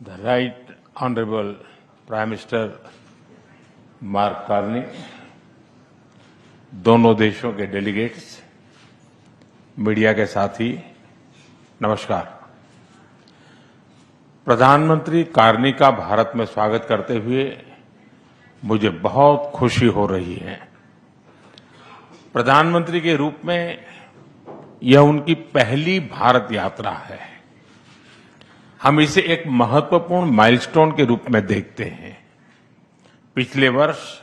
The Right Honorable Prime Minister mark Carney, दोनों देशों के डेलीगेट्स, मीडिया के साथी, नमस्कार। प्रधानमंत्री कार्नी का भारत में स्वागत करते हुए मुझे बहुत खुशी हो रही है। प्रधानमंत्री के रूप में यह उनकी पहली भारत यात्रा है। हम इसे एक महत्वपूर्ण माइलस्टोन के रूप में देखते हैं। पिछले वर्ष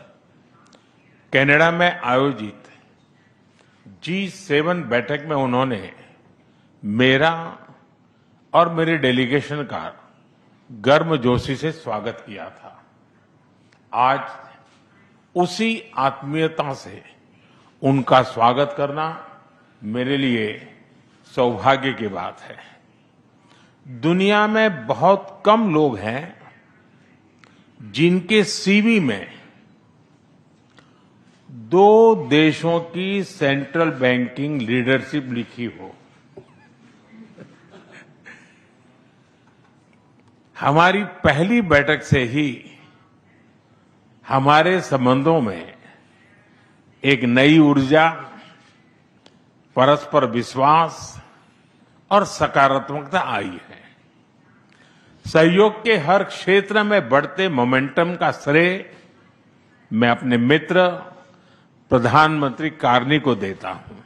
कनाडा में आयोजित G7 बैठक में उन्होंने मेरा और मेरे डेलीगेशन का गर्मजोशी से स्वागत किया था। आज उसी आत्मीयता से उनका स्वागत करना मेरे लिए सौभाग्य की बात है। दुनिया में बहुत कम लोग हैं जिनके सीवी में दो देशों की सेंट्रल बैंकिंग लीडरशिप लिखी हो। हमारी पहली बैठक से ही हमारे संबंधों में एक नई ऊर्जा, परस्पर विश्वास और सकारात्मकता आई है। सहयोग के हर क्षेत्र में बढ़ते मोमेंटम का श्रेय मैं अपने मित्र प्रधानमंत्री कार्नी को देता हूं।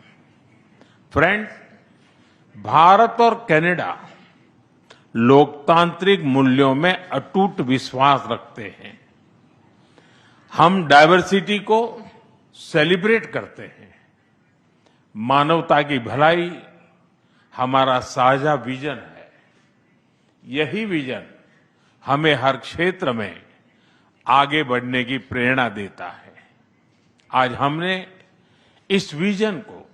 फ्रेंड्स, भारत और कनाडा लोकतांत्रिक मूल्यों में अटूट विश्वास रखते हैं। हम डायवर्सिटी को सेलिब्रेट करते हैं। मानवता की भलाई हमारा साझा विजन है। यही विजन हमें हर क्षेत्र में आगे बढ़ने की प्रेरणा देता है। आज हमने इस विजन को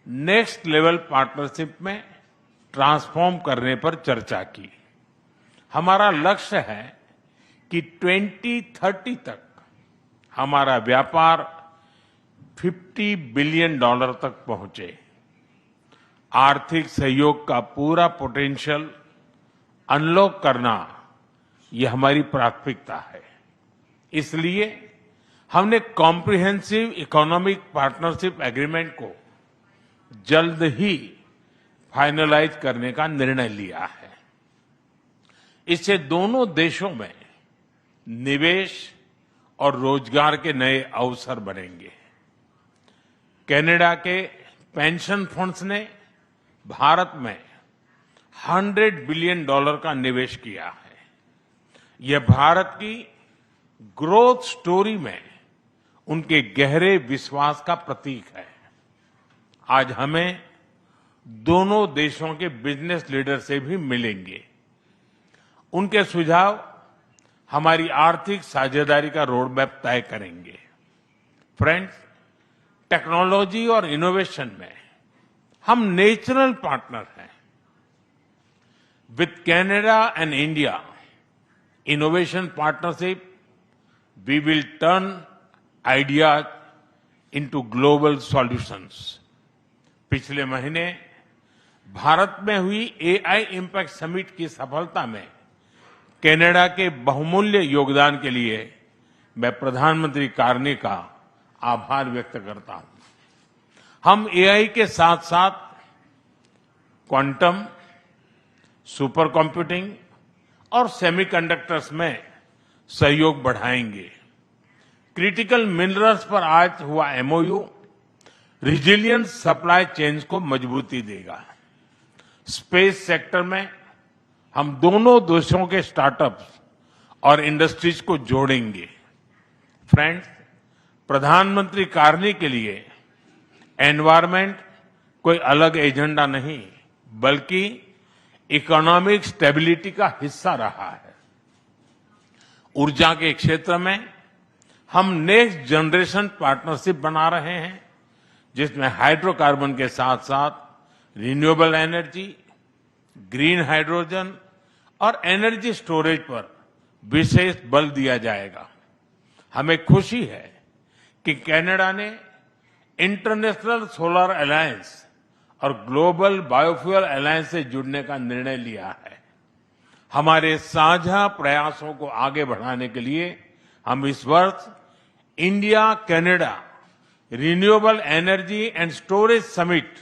नेक्स्ट लेवल पार्टनरशिप में ट्रांसफॉर्म करने पर चर्चा की। हमारा लक्ष्य है कि 2030 तक हमारा व्यापार $50 बिलियन तक पहुंचे। आर्थिक सहयोग का पूरा पोटेंशियल अनलॉक करना यह हमारी प्राथमिकता है। इसलिए हमने कॉम्प्रिहेंसिव इकोनॉमिक पार्टनरशिप एग्रीमेंट को जल्द ही फाइनलाइज करने का निर्णय लिया है। इससे दोनों देशों में निवेश और रोजगार के नए अवसर बनेंगे। कनाडा के पेंशन फंड्स ने भारत में $100 बिलियन का निवेश किया है। यह भारत की ग्रोथ स्टोरी में उनके गहरे विश्वास का प्रतीक है। आज हमें दोनों देशों के बिजनेस लीडर से भी मिलेंगे। उनके सुझाव हमारी आर्थिक साझेदारी का रोड मैप तय करेंगे। फ्रेंड्स, टेक्नोलॉजी और इनोवेशन में हम नेचुरल पार्टनर हैं। With Canada and India innovation partnership, we will turn ideas into global solutions. पिछले महीने भारत में हुई AI इम्पैक्ट समिट की सफलता में कनाडा के बहुमूल्य योगदान के लिए मैं प्रधानमंत्री कार्नी का आभार व्यक्त करता हूं। हम AI के साथ साथ क्वांटम, सुपर कंप्यूटिंग और सेमीकंडक्टर्स में सहयोग बढ़ाएंगे। क्रिटिकल मिनरल्स पर आज हुआ MOU रिजिलियंट सप्लाई चेन्स को मजबूती देगा। स्पेस सेक्टर में हम दोनों देशों के स्टार्टअप्स और इंडस्ट्रीज को जोड़ेंगे। फ्रेंड्स, प्रधानमंत्री कार्नी के लिए एनवायरमेंट कोई अलग एजेंडा नहीं, बल्कि इकोनॉमिक स्टेबिलिटी का हिस्सा रहा है। ऊर्जा के क्षेत्र में हम नेक्स्ट जनरेशन पार्टनरशिप बना रहे हैं, जिसमें हाइड्रोकार्बन के साथ साथ रिन्यूएबल एनर्जी, ग्रीन हाइड्रोजन और एनर्जी स्टोरेज पर विशेष बल दिया जाएगा। हमें खुशी है कि कनाडा ने इंटरनेशनल सोलर अलायंस और ग्लोबल बायोफ्यूल अलायंस से जुड़ने का निर्णय लिया है। हमारे साझा प्रयासों को आगे बढ़ाने के लिए हम इस वर्ष India Canada renewable energy and storage summit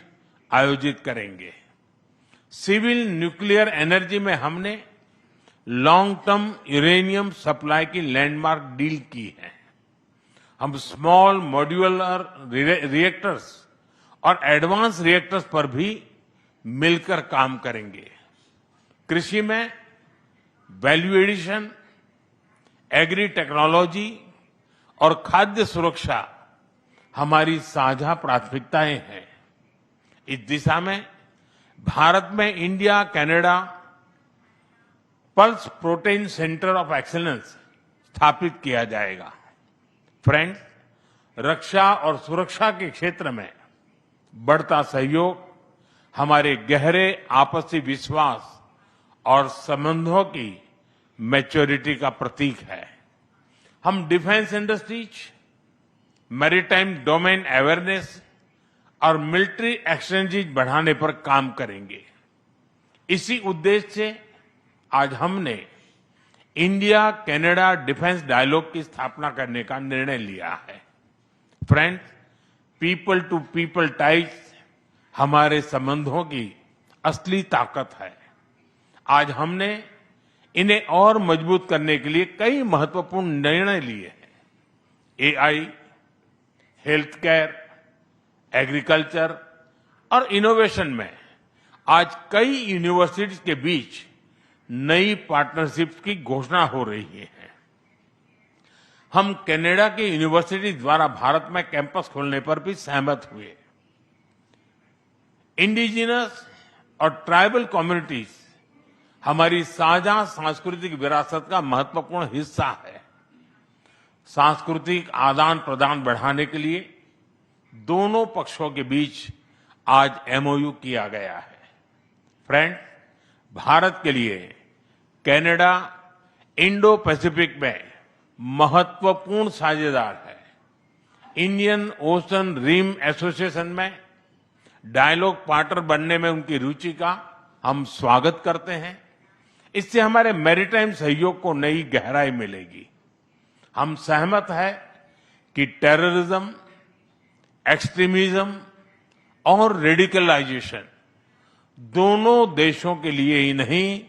आयोजित करेंगे। सिविल न्यूक्लियर एनर्जी में हमने लॉन्ग टर्म यूरेनियम सप्लाई की लैंडमार्क डील की है। हम स्मॉल मॉड्यूलर रिएक्टर्स और एडवांस रिएक्टर्स पर भी मिलकर काम करेंगे। कृषि में वैल्यू एडिशन, एग्री टेक्नोलॉजी और खाद्य सुरक्षा हमारी साझा प्राथमिकताएं हैं। इस दिशा में भारत में India Canada pulse protein centre of excellence स्थापित किया जाएगा। फ्रेंड्स, रक्षा और सुरक्षा के क्षेत्र में बढ़ता सहयोग हमारे गहरे आपसी विश्वास और संबंधों की मैच्योरिटी का प्रतीक है। हम defence industries, maritime domain awareness और मिलिट्री एक्सचेंजेस बढ़ाने पर काम करेंगे। इसी उद्देश्य से आज हमने इंडिया कनाडा डिफेंस डायलॉग की स्थापना करने का निर्णय लिया है। Friends, people to people ties हमारे संबंधों की असली ताकत है। आज हमने इन्हें और मजबूत करने के लिए कई महत्वपूर्ण निर्णय लिए हैं। एआई, हेल्थ केयर, एग्रीकल्चर और इनोवेशन में आज कई यूनिवर्सिटीज के बीच नई पार्टनरशिप की घोषणा हो रही है। हम कनाडा की यूनिवर्सिटी द्वारा भारत में कैंपस खोलने पर भी सहमत हुए। इंडिजिनस और ट्राइबल कम्युनिटीज हमारी साझा सांस्कृतिक विरासत का महत्वपूर्ण हिस्सा है। सांस्कृतिक आदान प्रदान बढ़ाने के लिए दोनों पक्षों के बीच आज एमओयू किया गया है। फ्रेंड, भारत के लिए कनाडा इंडो पैसिफिक में महत्वपूर्ण साझेदार है। इंडियन ओशन रिम एसोसिएशन में डायलॉग पार्टनर बनने में उनकी रुचि का हम स्वागत करते हैं। इससे हमारे मैरीटाइम सहयोग को नई गहराई मिलेगी। हम सहमत हैं कि टेररिज्म, एक्सट्रीमिज्म और रेडिकलाइजेशन दोनों देशों के लिए ही नहीं,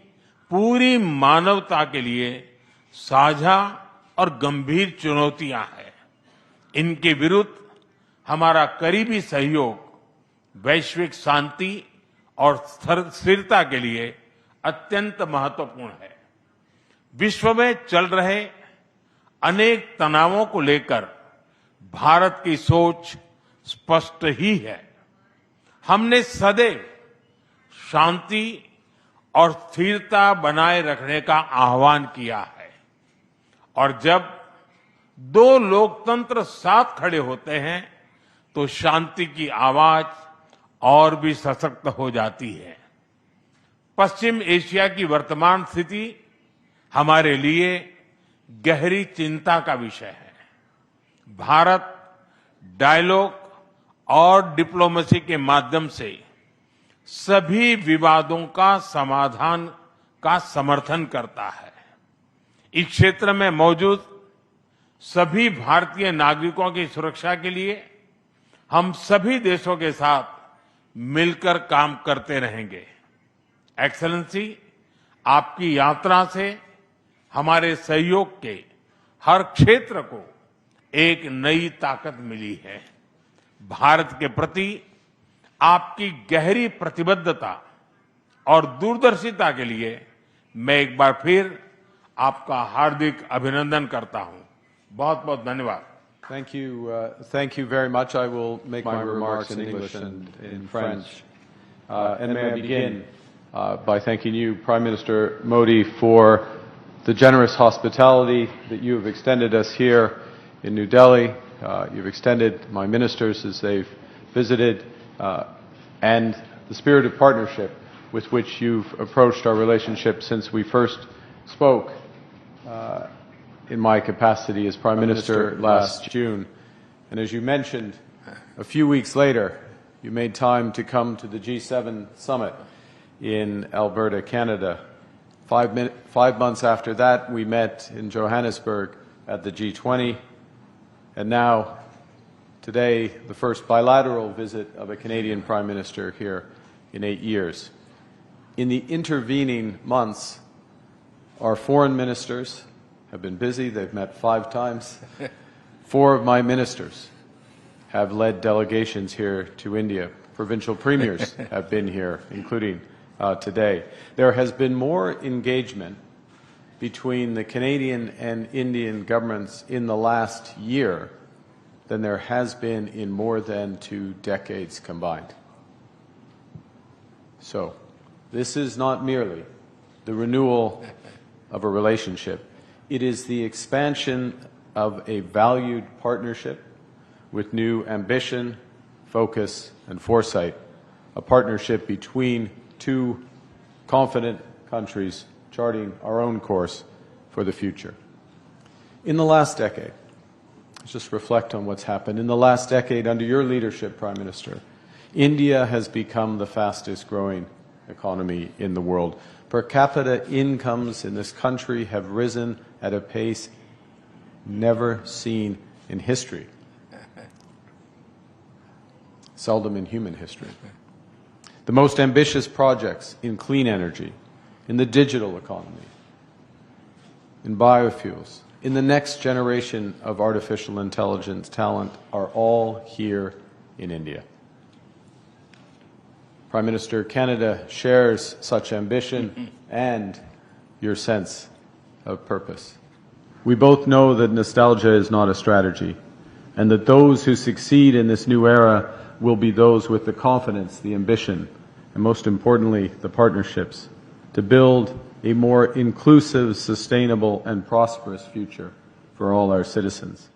पूरी मानवता के लिए साझा और गंभीर चुनौतियां हैं। इनके विरुद्ध हमारा करीबी सहयोग वैश्विक शांति और स्थिरता के लिए अत्यंत महत्वपूर्ण है। विश्व में चल रहे अनेक तनावों को लेकर भारत की सोच स्पष्ट ही है। हमने सदैव शांति और स्थिरता बनाए रखने का आह्वान किया है और जब दो लोकतंत्र साथ खड़े होते हैं तो शांति की आवाज और भी सशक्त हो जाती है। पश्चिम एशिया की वर्तमान स्थिति हमारे लिए गहरी चिंता का विषय है। भारत डायलॉग और डिप्लोमेसी के माध्यम से सभी विवादों का समाधान का समर्थन करता है। इस क्षेत्र में मौजूद सभी भारतीय नागरिकों की सुरक्षा के लिए हम सभी देशों के साथ मिलकर काम करते रहेंगे। एक्सेलेंसी, आपकी यात्रा से हमारे सहयोग के हर क्षेत्र को एक नई ताकत मिली है। भारत के प्रति आपकी गहरी प्रतिबद्धता और दूरदर्शिता के लिए मैं एक बार फिर आपका हार्दिक अभिनंदन करता हूं। बहुत बहुत धन्यवाद। Thank you very much. I will make my remarks in English and in French. And may I begin by thanking you, Prime Minister Modi, for the generous hospitality that you have extended us here in New Delhi. You've extended my ministers as they've visited, and the spirit of partnership with which you've approached our relationship since we first spoke in my capacity as Prime Minister last June. And as you mentioned, a few weeks later, you made time to come to the G7 summit in Alberta, Canada. 5 months after that, we met in Johannesburg at the G20, and now, today, the first bilateral visit of a Canadian Prime Minister here in 8 years. In the intervening months, our foreign ministers have been busy. They've met 5 times. 4 of my ministers have led delegations here to India. Provincial premiers have been here, including today. There has been more engagement between the Canadian and Indian governments in the last year than there has been in more than 2 decades combined. So, this is not merely the renewal of a relationship. It is the expansion of a valued partnership with new ambition, focus, and foresight, a partnership between 2 confident countries charting our own course for the future. In the last decade, let's just reflect on what's happened. In the last decade, under your leadership, Prime Minister, India has become the fastest growing economy in the world. Per capita incomes in this country have risen at a pace never seen in history. Seldom in human history. The most ambitious projects in clean energy, in the digital economy, in biofuels, in the next generation of artificial intelligence talent are all here in India. Prime Minister, Canada shares such ambition and your sense of purpose. We both know that nostalgia is not a strategy, and that those who succeed in this new era will be those with the confidence, the ambition, and most importantly, the partnerships to build a more inclusive, sustainable, and prosperous future for all our citizens.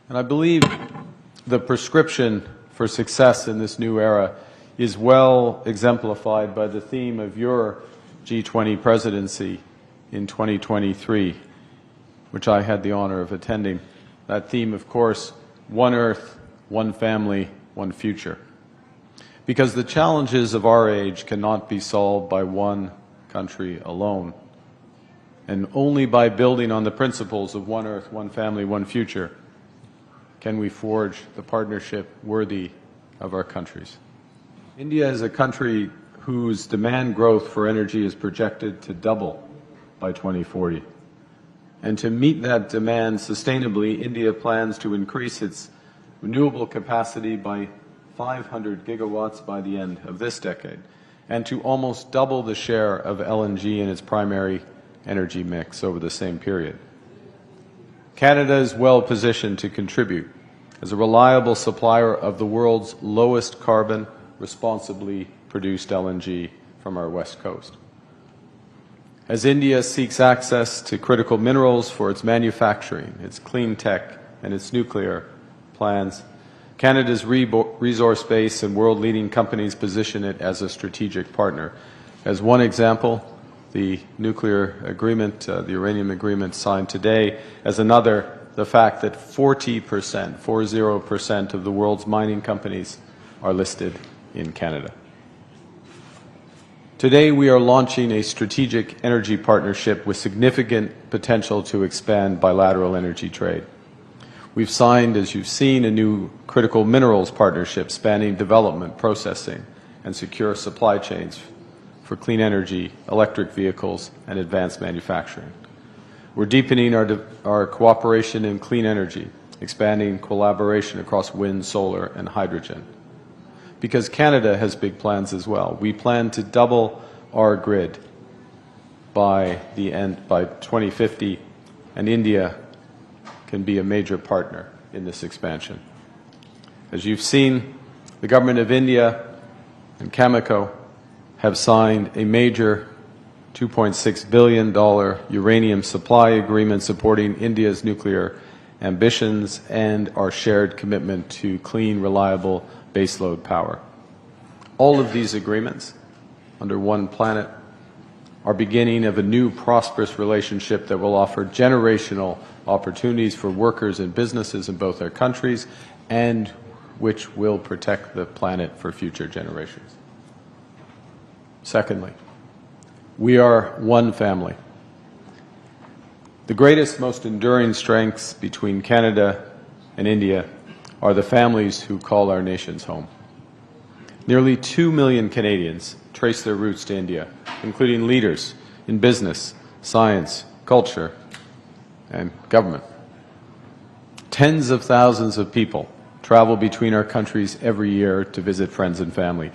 And I believe the prescription for success in this new era is well exemplified by the theme of your G20 presidency in 2023, which I had the honor of attending. That theme, of course, one Earth, one family, one future. Because the challenges of our age cannot be solved by one country alone. And only by building on the principles of one Earth, one family, one future can we forge the partnership worthy of our countries. India is a country whose demand growth for energy is projected to double by 2040. And to meet that demand sustainably, India plans to increase its renewable capacity by 500 gigawatts by the end of this decade, and to almost double the share of LNG in its primary energy mix over the same period. Canada is well positioned to contribute as a reliable supplier of the world's lowest carbon, responsibly produced LNG from our west coast. As India seeks access to critical minerals for its manufacturing, its clean tech, and its nuclear plans, Canada's resource base and world-leading companies position it as a strategic partner. As one example, the nuclear agreement, the uranium agreement signed today. As another, the fact that 40% of the world's mining companies are listed in Canada. Today, we are launching a strategic energy partnership with significant potential to expand bilateral energy trade. We've signed, as you've seen, a new critical minerals partnership spanning development, processing, and secure supply chains for clean energy, electric vehicles, and advanced manufacturing. We're deepening our cooperation in clean energy, expanding collaboration across wind, solar, and hydrogen. Because Canada has big plans as well. We plan to double our grid by 2050, and India can be a major partner in this expansion. As you've seen, the Government of India and Cameco have signed a major $2.6 billion uranium supply agreement supporting India's nuclear ambitions and our shared commitment to clean, reliable baseload power. All of these agreements, under one planet, are beginning of a new prosperous relationship that will offer generational opportunities for workers and businesses in both our countries, and which will protect the planet for future generations. Secondly, We are one family. The greatest, most enduring strengths between Canada and India are the families who call our nations home. Nearly 2 million Canadians trace their roots to India, including leaders in business, science, culture, and government. Tens of thousands of people travel between our countries every year to visit friends and family.